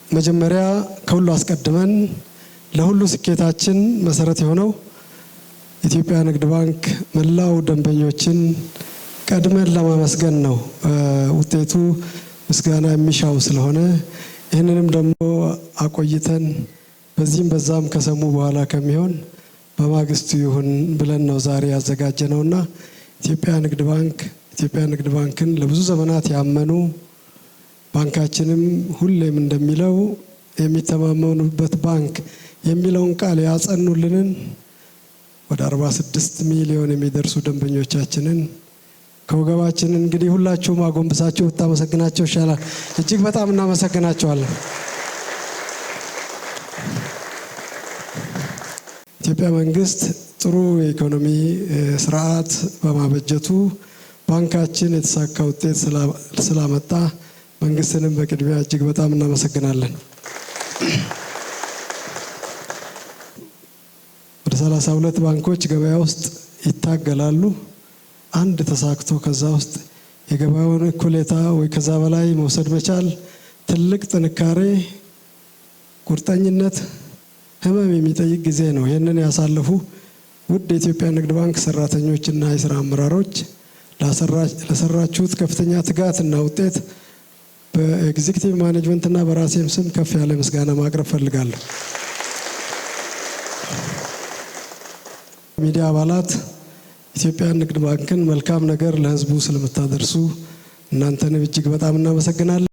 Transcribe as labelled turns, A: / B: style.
A: መጀመሪያ ከሁሉ አስቀድመን ለሁሉ ስኬታችን መሰረት የሆነው ኢትዮጵያ ንግድ ባንክ መላው ደንበኞችን ቀድመን ለማመስገን ነው። ውጤቱ ምስጋና የሚሻው ስለሆነ ይህንንም ደግሞ አቆይተን በዚህም በዛም ከሰሙ በኋላ ከሚሆን በማግስቱ ይሁን ብለን ነው ዛሬ ያዘጋጀነውና ኢትዮጵያ ንግድ ባንክን ለብዙ ዘመናት ያመኑ ባንካችንም ሁሌም እንደሚለው የሚተማመኑበት ባንክ የሚለውን ቃል ያጸኑልንን ወደ 46 ሚሊዮን የሚደርሱ ደንበኞቻችንን ከወገባችን እንግዲህ ሁላችሁም አጎንብሳችሁ ብታመሰግናቸው ይሻላል። እጅግ በጣም እናመሰግናቸዋለን። ኢትዮጵያ መንግስት ጥሩ የኢኮኖሚ ስርዓት በማበጀቱ ባንካችን የተሳካ ውጤት ስላመጣ መንግስትንም በቅድሚያ እጅግ በጣም እናመሰግናለን። ወደ 32 ባንኮች ገበያ ውስጥ ይታገላሉ። አንድ ተሳክቶ ከዛ ውስጥ የገበያውን እኩሌታ ወይ ከዛ በላይ መውሰድ መቻል ትልቅ ጥንካሬ፣ ቁርጠኝነት፣ ህመም የሚጠይቅ ጊዜ ነው። ይህንን ያሳለፉ ውድ የኢትዮጵያ ንግድ ባንክ ሰራተኞችና የስራ አመራሮች ለሰራችሁት ከፍተኛ ትጋትና ውጤት በኤግዚኪቲቭ ማኔጅመንትና በራሴም ስም ከፍ ያለ ምስጋና ማቅረብ ፈልጋለሁ። ሚዲያ አባላት ኢትዮጵያ ንግድ ባንክን መልካም ነገር ለህዝቡ ስለምታደርሱ እናንተንም እጅግ በጣም እናመሰግናለን።